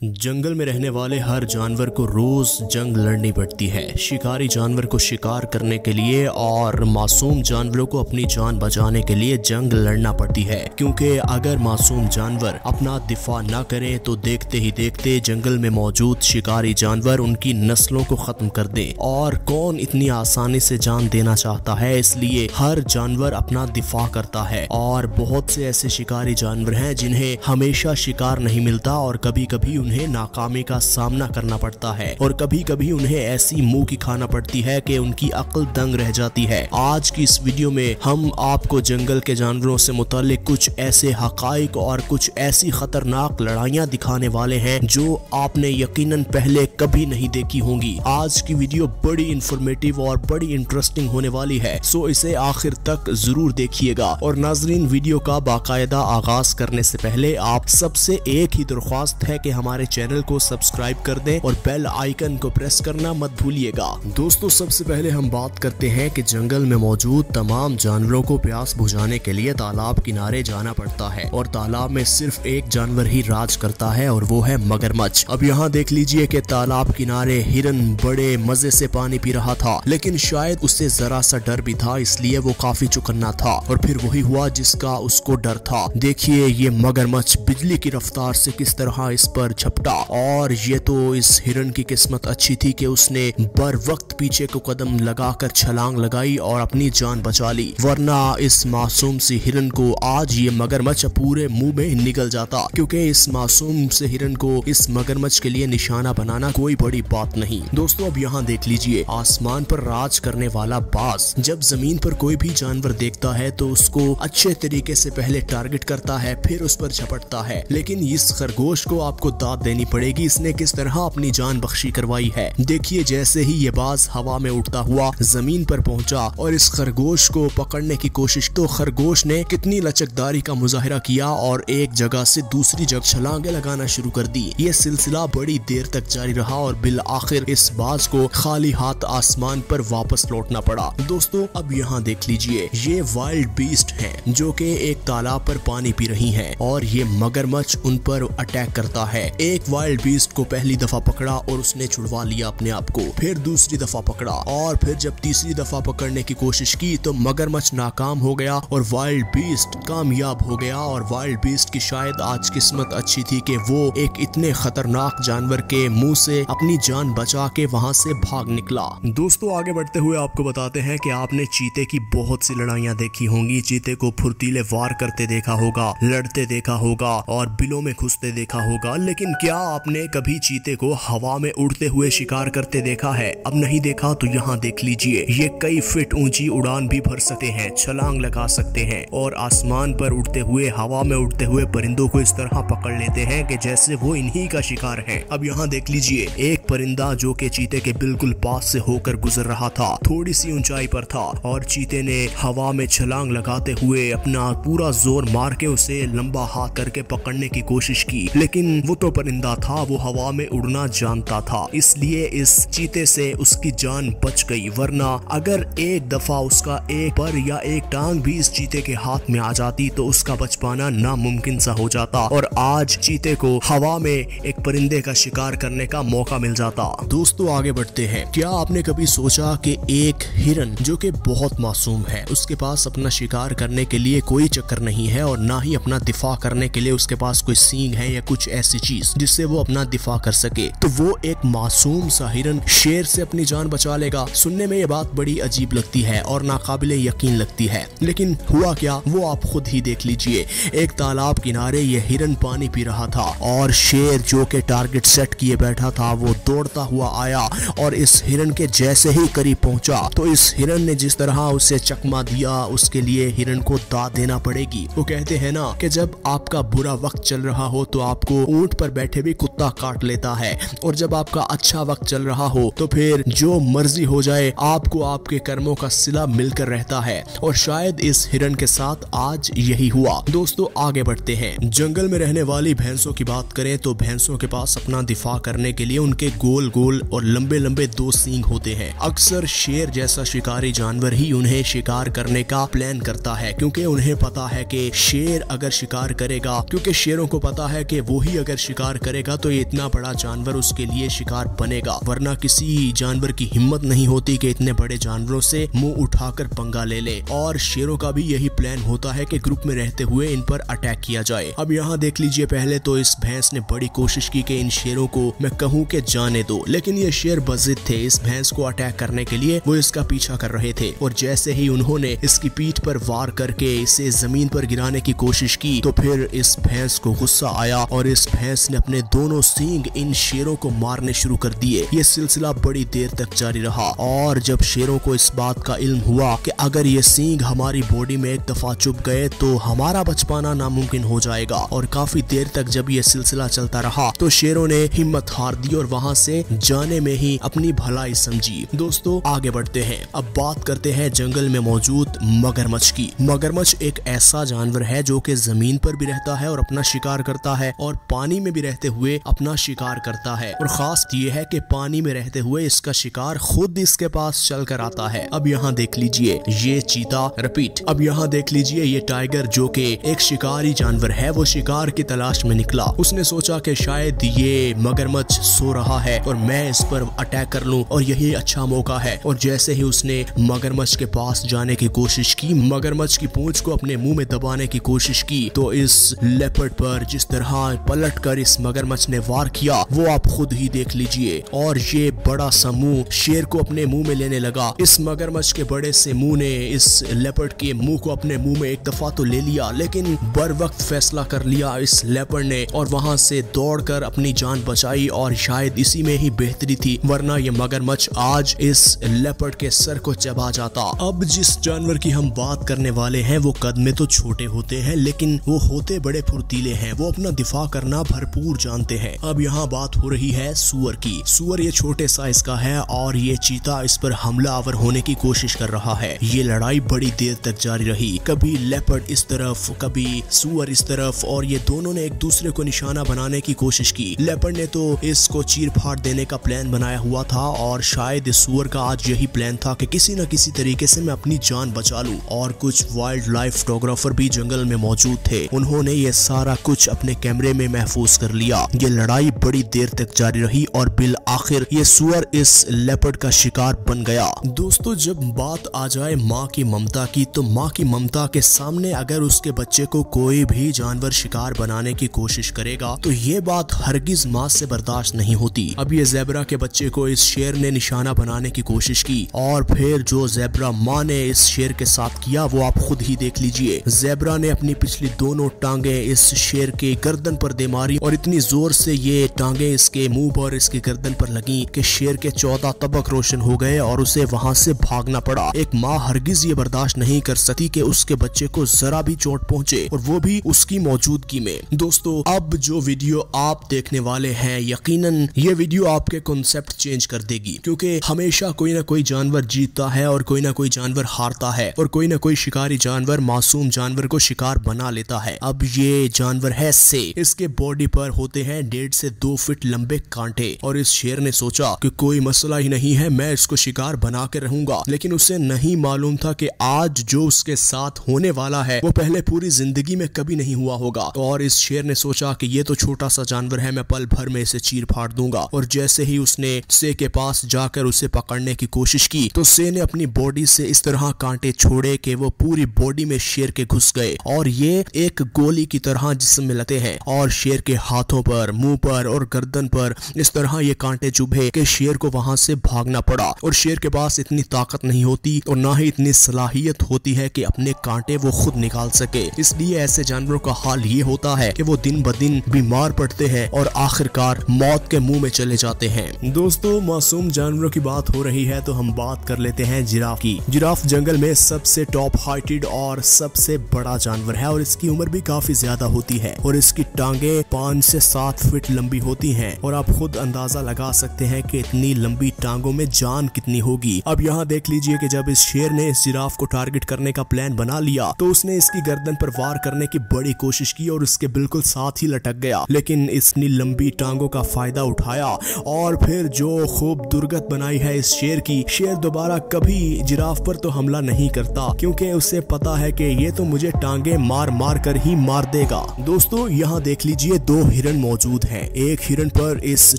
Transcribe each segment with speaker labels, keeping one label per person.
Speaker 1: जंगल में रहने वाले हर जानवर को रोज जंग लड़नी पड़ती है। शिकारी जानवर को शिकार करने के लिए और मासूम जानवरों को अपनी जान बचाने के लिए जंग लड़ना पड़ती है, क्योंकि अगर मासूम जानवर अपना दिफा न करे तो देखते ही देखते जंगल में मौजूद शिकारी जानवर उनकी नस्लों को खत्म कर दे। और कौन इतनी आसानी से जान देना चाहता है, इसलिए हर जानवर अपना दिफा करता है। और बहुत से ऐसे शिकारी जानवर हैं जिन्हें हमेशा शिकार नहीं मिलता और कभी कभी उन्हें नाकामी का सामना करना पड़ता है और कभी कभी उन्हें ऐसी मुंह की खाना पड़ती है कि उनकी अक्ल दंग रह जाती है। आज की इस वीडियो में हम आपको जंगल के जानवरों से मुतालिक कुछ ऐसे हकाइक और कुछ ऐसी खतरनाक लड़ाइयाँ दिखाने वाले हैं जो आपने यकीनन पहले कभी नहीं देखी होंगी। आज की वीडियो बड़ी इंफॉर्मेटिव और बड़ी इंटरेस्टिंग होने वाली है, सो इसे आखिर तक जरूर देखिएगा। और नाजरीन, वीडियो का बाकायदा आगाज करने से पहले आप सबसे एक ही दरख्वास्त है कि हमारे चैनल को सब्सक्राइब कर दें और बेल आइकन को प्रेस करना मत भूलिएगा। दोस्तों, सबसे पहले हम बात करते हैं कि जंगल में मौजूद तमाम जानवरों को प्यास बुझाने के लिए तालाब किनारे जाना पड़ता है और तालाब में सिर्फ एक जानवर ही राज करता है और वो है मगरमच्छ। अब यहाँ देख लीजिए कि तालाब किनारे हिरन बड़े मजे से पानी पी रहा था, लेकिन शायद उससे जरा सा डर भी था, इसलिए वो काफी चौकन्ना था और फिर वही हुआ जिसका उसको डर था। देखिए ये मगरमच्छ बिजली की रफ्तार से किस तरह इस पर झपटा, और ये तो इस हिरन की किस्मत अच्छी थी कि उसने बर वक्त पीछे को कदम लगाकर छलांग लगाई और अपनी जान बचा ली, वरना इस मासूम सी हिरन को आज ये मगरमच्छ पूरे मुंह में निकल जाता, क्योंकि इस मासूम से हिरन को इस मगरमच्छ के लिए निशाना बनाना कोई बड़ी बात नहीं। दोस्तों, अब यहाँ देख लीजिए, आसमान पर राज करने वाला बाज जब जमीन पर कोई भी जानवर देखता है तो उसको अच्छे तरीके से पहले टारगेट करता है, फिर उस पर झपटता है। लेकिन इस खरगोश को आपको दाद देनी पड़ेगी, इसने किस तरह अपनी जान बख्शी करवाई है। देखिए जैसे ही ये बाज हवा में उड़ता हुआ जमीन पर पहुंचा और इस खरगोश को पकड़ने की कोशिश, तो खरगोश ने कितनी लचकदारी का मुजाहिरा किया और एक जगह से दूसरी जगह छलांगे लगाना शुरू कर दी। ये सिलसिला बड़ी देर तक जारी रहा और बिल आखिर इस बाज को खाली हाथ आसमान पर वापस लौटना पड़ा। दोस्तों, अब यहाँ देख लीजिए, ये वाइल्ड बीस्ट हैं जो कि एक तालाब पर पानी पी रही हैं और ये मगरमच्छ उन पर अटैक करता है। एक वाइल्ड बीस्ट को पहली दफा पकड़ा और उसने छुड़वा लिया अपने आप को, फिर दूसरी दफा पकड़ा और फिर जब तीसरी दफा पकड़ने की कोशिश की तो मगरमच्छ नाकाम हो गया और वाइल्ड बीस्ट कामयाब हो गया। और वाइल्ड बीस्ट की शायद आज किस्मत अच्छी थी कि वो एक इतने खतरनाक जानवर के मुंह से अपनी जान बचा के वहां से भाग निकला। दोस्तों, आगे बढ़ते हुए आपको बताते हैं कि आपने चीते की बहुत सी लड़ाइयां देखी होंगी। चीते को फुर्तीले वार करते देखा होगा, लड़ते देखा होगा और बिलों में घुसते देखा होगा, लेकिन क्या आपने कभी चीते को हवा में उड़ते हुए शिकार करते देखा है? अब नहीं देखा तो यहाँ देख लीजिए, ये कई फीट ऊंची उड़ान भी भर सकते हैं, छलांग लगा सकते हैं और आसमान पर उड़ते हुए, हवा में उड़ते हुए परिंदों को इस तरह पकड़ लेते हैं कि जैसे वो इन्हीं का शिकार है। अब यहाँ देख लीजिए, एक परिंदा जो कि चीते के बिल्कुल पास से होकर गुजर रहा था, थोड़ी सी ऊंचाई पर था और चीते ने हवा में छलांग लगाते हुए अपना पूरा जोर मार के उसे लंबा हाथ करके पकड़ने की कोशिश की, लेकिन वो तो परिंदा था, वो हवा में उड़ना जानता था, इसलिए इस चीते से उसकी जान बच गई। वरना अगर एक दफा उसका एक पर या एक टांग भी इस चीते के हाथ में आ जाती तो उसका बच पाना नामुमकिन सा हो जाता और आज चीते को हवा में एक परिंदे का शिकार करने का मौका मिल जाता। दोस्तों, आगे बढ़ते हैं। क्या आपने कभी सोचा कि एक हिरन जो कि बहुत मासूम है, उसके पास अपना शिकार करने के लिए कोई चक्कर नहीं है और ना ही अपना दिफा करने के लिए उसके पास कोई सींग है या कुछ ऐसी चीज जिससे वो अपना दिफा कर सके, तो वो एक मासूम सा हिरन शेर से अपनी जान बचा लेगा? सुनने में ये बात बड़ी अजीब लगती है और नाकाबिले यकीन लगती है, लेकिन हुआ क्या वो आप खुद ही देख लीजिए। एक तालाब किनारे ये हिरन पानी पी रहा था और शेर जो के टारगेट सेट किए बैठा था वो दौड़ता हुआ आया और इस हिरन के जैसे ही करीब पहुंचा तो इस हिरन ने जिस तरह उसे चकमा दिया, उसके लिए हिरन को दाद देना पड़ेगी। वो कहते हैं ना कि जब आपका बुरा वक्त चल रहा हो तो आपको ऊंट पर बैठे भी कुत्ता काट लेता है, और जब आपका अच्छा वक्त चल रहा हो तो फिर जो मर्जी हो जाए आपको आपके कर्मों का सिला मिलकर रहता है। और शायद इस हिरन के साथ आज यही हुआ। दोस्तों, आगे बढ़ते हैं। जंगल में रहने वाली भैंसों की बात करें तो भैंसों के पास अपना दिफा करने के लिए उनके गोल गोल और लंबे लंबे दो सींग होते हैं। अक्सर शेर जैसा शिकारी जानवर ही उन्हें शिकार करने का प्लान करता है, क्योंकि उन्हें पता है कि शेर अगर शिकार करेगा, क्योंकि शेरों को पता है कि वो ही अगर शिकार शिकार करेगा तो ये इतना बड़ा जानवर उसके लिए शिकार बनेगा, वरना किसी जानवर की हिम्मत नहीं होती कि इतने बड़े जानवरों से मुंह उठाकर पंगा ले ले। और शेरों का भी यही प्लान होता है कि ग्रुप में रहते हुए इन पर अटैक किया जाए। अब यहाँ देख लीजिए, पहले तो इस भैंस ने बड़ी कोशिश की कि इन शेरों को मैं कहूँ कि जाने दो, लेकिन ये शेर बजिद थे। इस भैंस को अटैक करने के लिए वो इसका पीछा कर रहे थे, और जैसे ही उन्होंने इसकी पीठ पर वार करके इसे जमीन पर गिराने की कोशिश की तो फिर इस भैंस को गुस्सा आया और इस भैंस ने अपने दोनों सींग इन शेरों को मारने शुरू कर दिए। ये सिलसिला बड़ी देर तक जारी रहा, और जब शेरों को इस बात का इल्म हुआ कि अगर ये सींग हमारी बॉडी में एक दफा चुभ गए तो हमारा बच पाना नामुमकिन हो जाएगा, और काफी देर तक जब ये सिलसिला चलता रहा तो शेरों ने हिम्मत हार दी और वहाँ से जाने में ही अपनी भलाई समझी। दोस्तों आगे बढ़ते हैं, अब बात करते हैं जंगल में मौजूद मगरमच्छ की। मगरमच्छ एक ऐसा जानवर है जो कि जमीन पर भी रहता है और अपना शिकार करता है, और पानी में भी रहते हुए अपना शिकार करता है, और खास ये है कि पानी में रहते हुए इसका शिकार खुद इसके पास चल कर आता है। अब यहाँ देख लीजिए ये चीता, रिपीट, अब यहाँ देख लीजिए ये टाइगर जो कि एक शिकारी जानवर है, वो शिकार की तलाश में निकला। उसने सोचा कि शायद ये मगरमच्छ सो रहा है और मैं इस पर अटैक कर लूं और यही अच्छा मौका है। और जैसे ही उसने मगरमच्छ के पास जाने की कोशिश की, मगरमच्छ की पूंछ को अपने मुंह में दबाने की कोशिश की, तो इस लेपर्ड पर जिस तरह पलट कर इस मगरमच्छ ने वार किया वो आप खुद ही देख लीजिए। और ये बड़ा सा मुंह शेर को अपने मुंह में लेने लगा। इस मगरमच्छ के बड़े से मुंह ने इस लेपर्ड के मुंह को अपने मुंह में एक दफा तो ले लिया, लेकिन बर वक्त फैसला कर लिया इस लेपर्ड ने और वहां से दौड़कर अपनी जान बचाई। और शायद इसी में ही बेहतरी थी, वरना ये मगरमच्छ आज इस लेपर्ड के सर को चबा जाता। अब जिस जानवर की हम बात करने वाले हैं वो कद में तो छोटे होते हैं, लेकिन वो होते बड़े फुर्तीले हैं। वो अपना दिफा करना भरपूर जानते हैं। अब यहाँ बात हो रही है सुअर की। सुअर ये छोटे साइज का है और ये चीता इस पर हमलावर होने की कोशिश कर रहा है। ये लड़ाई बड़ी देर तक जारी रही, कभी लेपर्ड इस तरफ, कभी सुअर इस तरफ, और ये दोनों ने एक दूसरे को निशाना बनाने की कोशिश की। लेपर्ड ने तो इसको चीर फाड़ देने का प्लान बनाया हुआ था, और शायद इस सुअर का आज यही प्लान था कि किसी न किसी तरीके से मैं अपनी जान बचा लूं। और कुछ वाइल्ड लाइफ फोटोग्राफर भी जंगल में मौजूद थे, उन्होंने ये सारा कुछ अपने कैमरे में महफूज कर लिया। ये लड़ाई बड़ी देर तक जारी रही और बिल आखिर ये सुअर इस लेपर्ड का शिकार बन गया। दोस्तों जब बात आ जाए माँ की ममता की, तो माँ की ममता के सामने अगर उसके बच्चे को कोई भी जानवर शिकार बनाने की कोशिश करेगा तो ये बात हरगिज माँ से बर्दाश्त नहीं होती। अब ये ज़ेबरा के बच्चे को इस शेर ने निशाना बनाने की कोशिश की, और फिर जो ज़ेबरा माँ ने इस शेर के साथ किया वो आप खुद ही देख लीजिए। ज़ेबरा ने अपनी पिछली दोनों टांगे इस शेर के गर्दन पर दे मारी, और इतनी जोर से ये टांगे इसके मुंह पर, इसकी गर्दन पर लगी कि शेर के 14 तबक रोशन हो गए और उसे वहाँ से भागना पड़ा। एक माँ हरगिज ये बर्दाश्त नहीं कर सकती कि उसके बच्चे को जरा भी चोट पहुँचे, और वो भी उसकी मौजूदगी में। दोस्तों अब जो वीडियो आप देखने वाले हैं, यकीनन ये वीडियो आपके कॉन्सेप्ट चेंज कर देगी, क्योंकि हमेशा कोई ना कोई जानवर जीतता है और कोई ना कोई जानवर हारता है, और कोई ना कोई शिकारी जानवर मासूम जानवर को शिकार बना लेता है। अब ये जानवर है से, इसके बॉडी पर होते हैं 1.5 से 2 फीट लंबे कांटे, और इस शेर ने सोचा कि कोई मसला ही नहीं है, मैं इसको शिकार बना के रहूंगा। लेकिन उसे नहीं मालूम था कि आज जो उसके साथ होने वाला है वो पहले पूरी जिंदगी में कभी नहीं हुआ होगा। और इस शेर ने सोचा कि ये तो छोटा सा जानवर है, मैं पल भर में इसे चीर फाड़ दूंगा। और जैसे ही उसने से के पास जाकर उसे पकड़ने की कोशिश की तो से ने अपनी बॉडी से इस तरह कांटे छोड़े कि वो पूरी बॉडी में शेर के घुस गए, और ये एक गोली की तरह जिस्म में लगे हैं, और शेर के हाथों पर, मुंह पर और गर्दन पर इस तरह ये कांटे चुभे कि शेर को वहां से भागना पड़ा। और शेर के पास इतनी ताकत नहीं होती और ना ही इतनी सलाहियत होती है कि अपने कांटे वो खुद निकाल सके। इसलिए ऐसे जानवरों का हाल ये होता है कि वो दिन ब दिन बीमार पड़ते हैं और आखिरकार मौत के मुंह में चले जाते हैं। दोस्तों मासूम जानवरों की बात हो रही है तो हम बात कर लेते हैं जिराफ की। जिराफ जंगल में सबसे टॉप हाइटेड और सबसे बड़ा जानवर है, और इसकी उम्र भी काफी ज्यादा होती है, और इसकी टांगे 5 से 7 फीट लंबी होती हैं। और आप खुद अंदाजा लगा लगा सकते हैं कि इतनी लंबी टांगों में जान कितनी होगी। अब यहाँ देख लीजिए कि जब इस शेर ने इस जिराफ को टारगेट करने का प्लान बना लिया तो उसने इसकी गर्दन पर वार करने की बड़ी कोशिश की और उसके बिल्कुल साथ ही लटक गया, लेकिन इसने लंबी टांगों का फायदा उठाया और फिर जो खूब दुर्गत बनाई है इस शेर की, शेर दोबारा कभी जिराफ पर तो हमला नहीं करता क्योंकि उसे पता है कि ये तो मुझे टांगे मार मार कर ही मार देगा। दोस्तों यहाँ देख लीजिए 2 हिरन मौजूद हैं। एक हिरन पर इस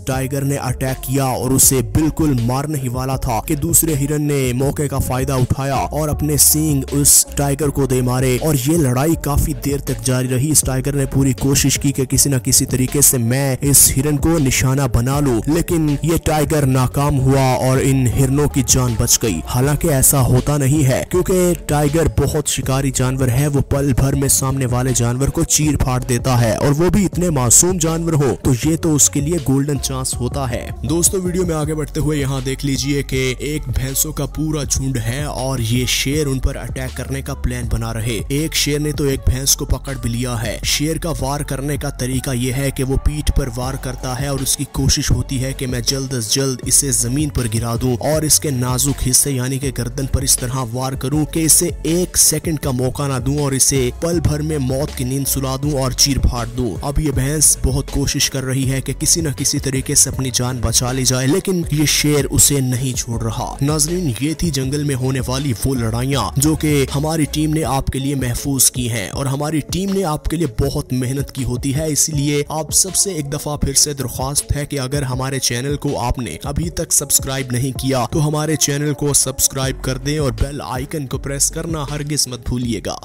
Speaker 1: टाइगर ने अटैक किया और उसे बिल्कुल मारने ही वाला था कि दूसरे हिरन ने मौके का फायदा उठाया और अपने सींग उस टाइगर को दे मारे और ये लड़ाई काफी देर तक जारी रही। इस टाइगर ने पूरी कोशिश की कि किसी न किसी तरीके से मैं इस हिरन को निशाना बना लूं, लेकिन ये टाइगर नाकाम हुआ और इन हिरनों की जान बच गई। हालांकि ऐसा होता नहीं है क्योंकि टाइगर बहुत शिकारी जानवर है, वो पल भर में सामने वाले जानवर को चीर फाड़ देता है और वो भी इतने मासूम जानवर हो तो ये तो उसके लिए गोल्डन चांस होता है। दोस्तों वीडियो में आगे बढ़ते हुए यहाँ देख लीजिए कि एक भैंसों का पूरा झुंड है और ये शेर उन पर अटैक करने का प्लान बना रहे। एक शेर ने तो एक भैंस को पकड़ भी लिया है। शेर का वार करने का तरीका यह है कि वो पीठ पर वार करता है और उसकी कोशिश होती है कि मैं जल्द से जल्द इसे जमीन पर गिरा दूं और इसके नाजुक हिस्से यानी कि गर्दन पर इस तरह वार करूं कि इसे 1 सेकंड का मौका ना दूं और इसे पल भर में मौत की नींद सुला दूं और चीर फाड़ दूं। अब ये भैंस बहुत कोशिश कर रही है कि किसी न किसी तरीके से अपनी जान बचा ली जाए, लेकिन ये शेर उसे नहीं छोड़ रहा। नाज़रीन ये थी जंगल में होने वाली वो लड़ाइयाँ जो कि हमारी टीम ने आपके लिए महफूज की हैं और हमारी टीम ने आपके लिए बहुत मेहनत की होती है। इसलिए आप सबसे एक दफा फिर से दरख्वास्त है कि अगर हमारे चैनल को आपने अभी तक सब्सक्राइब नहीं किया तो हमारे चैनल को सब्सक्राइब कर दें और बेल आइकन को प्रेस करना हरगिज मत भूलिएगा।